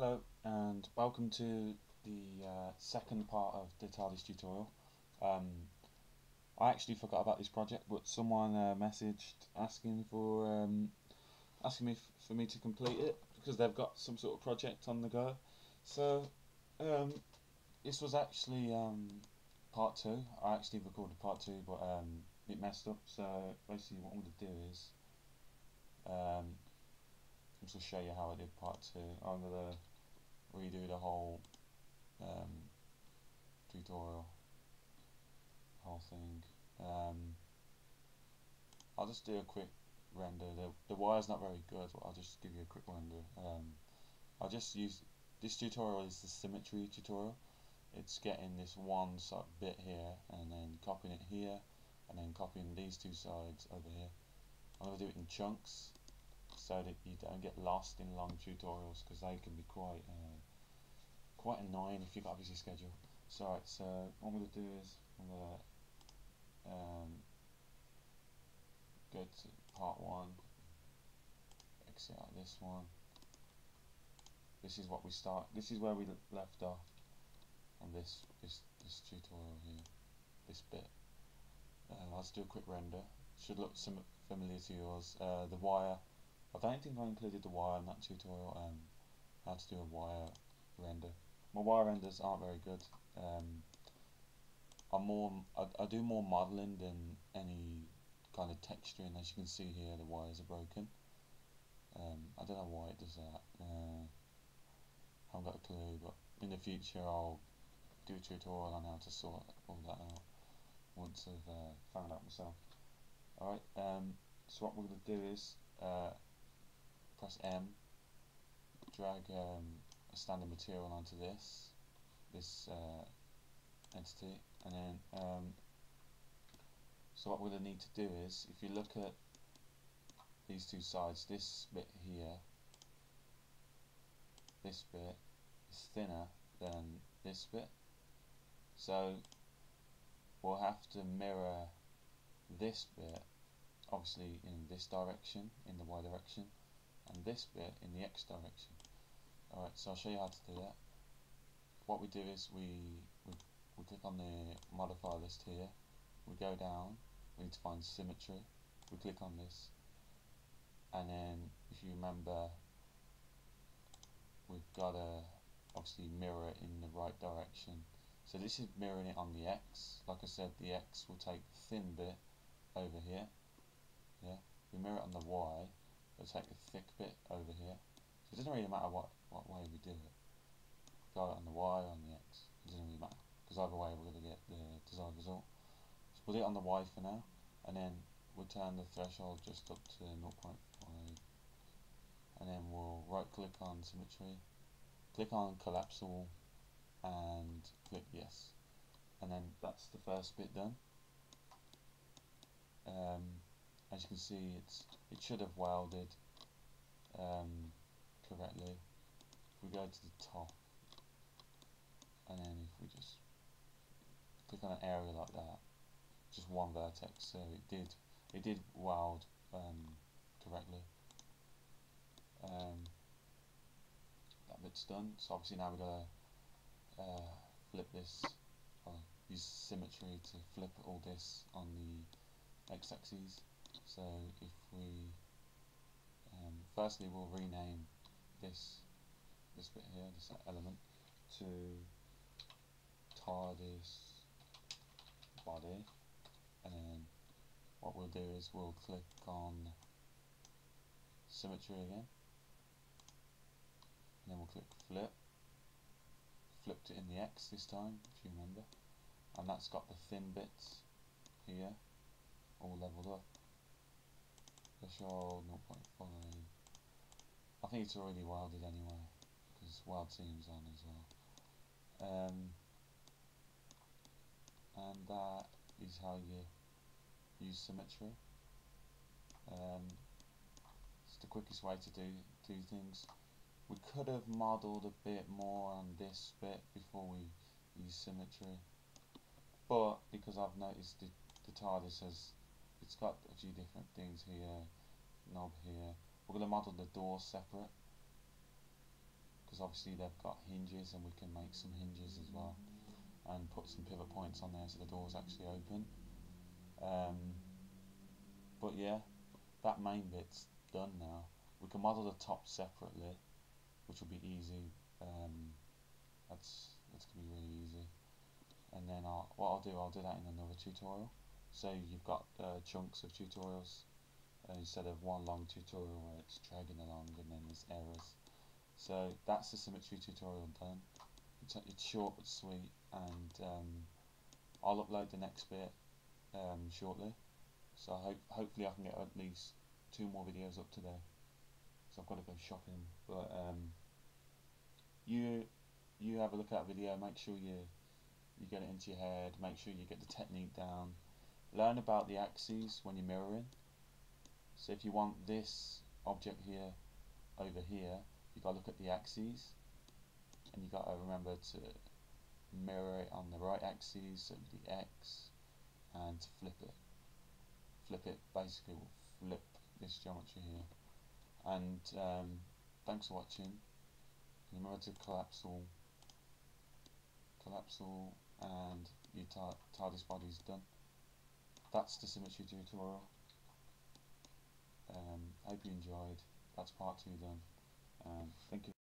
Hello and welcome to the second part of the Tardis tutorial. Um, I actually forgot about this project, but someone messaged asking for me to complete it because they've got some sort of project on the go. So um, this was actually part two. I actually recorded part two, but it messed up. So basically, what I'm going to do is I'm just going to show you how I did part two. I'm going to redo the whole um, tutorial, whole thing. I'll just do a quick render. The wire's not very good, but I'll just give you a quick render. I'll just use this tutorial is the symmetry tutorial. It's getting this one sort of bit here and then copying it here and then copying these two sides over here. I'm going to do it in chunks so that you don't get lost in long tutorials because they can be quite annoying if you've got a busy schedule. So, right, so what I'm going to do is I'm going to go to part one, exit out this one. This is what we start. This is where we left off on this tutorial here. This bit. Let's do a quick render. Should look familiar to yours. The wire. I don't think I included the wire in that tutorial. How to do a wire render. My wire renders aren't very good. I do more modeling than any kind of texturing. As you can see here, the wires are broken. I don't know why it does that. I haven't got a clue, but in the future I'll do a tutorial on how to sort all that out once I've found out myself. Alright, so what we're going to do is press M, drag a standard material onto this entity, and then so what we're going to need to do is, if you look at these two sides, this bit here, this bit is thinner than this bit, so we'll have to mirror this bit obviously in this direction, in the Y direction, and this bit in the X direction. Alright, so I'll show you how to do that. What we do is we click on the modifier list here, we go down, we need to find symmetry, we click on this, and then if you remember, we've got to obviously mirror it in the right direction. So this is mirroring it on the X. Like I said, the X will take the thin bit over here. Yeah, we mirror it on the Y, it'll take the thick bit over here. So it doesn't really matter what way we do it. Go it on the Y or on the X, it doesn't really matter, because either way we're going to get the desired result. So we'll do it on the Y for now, and then we'll turn the threshold just up to 0.5, and then we'll right click on symmetry, click on collapsible, and click yes, and then that's the first bit done. As you can see, it should have welded correctly. If we go to the top, and then if we just click on an area like that, just one vertex, so it did weld correctly. That bit's done. So obviously now we've got to flip this, or use symmetry to flip all this on the x-axis. So if we firstly we'll rename this bit here, this element, to Tardis body, and then what we'll do is we'll click on symmetry again, and then we'll click flip. Flipped it in the X this time, if you remember, and that's got the thin bits here all leveled up. Threshold 0.5. I think it's already welded anyway, because weld seam's on as well. And that is how you use symmetry. It's the quickest way to do things. We could have modelled a bit more on this bit before we use symmetry, but because I've noticed the Tardis it's got a few different things here, knob here, we're going to model the door separate, because obviously they've got hinges, and we can make some hinges as well and put some pivot points on there so the doors actually open. But yeah, that main bit's done now. We can model the top separately, which will be easy. That's gonna be really easy. And then I'll do that in another tutorial. So you've got chunks of tutorials instead of one long tutorial where it's dragging along and then there's errors. So that's the symmetry tutorial done. It's short but sweet, and I'll upload the next bit shortly. So hopefully I can get at least 2 more videos up today. So I've got to go shopping. But you have a look at that video. Make sure you get it into your head. Make sure you get the technique down. Learn about the axes when you're mirroring. So if you want this object here over here, you got to look at the axes, and you got to remember to mirror it on the right axis, so the X, and to flip it. Flip it basically will flip this geometry here. And thanks for watching. Remember to collapse all, and your Tardis body is done. That's the symmetry tutorial. Hope you enjoyed. That's part 2 done. Thank you.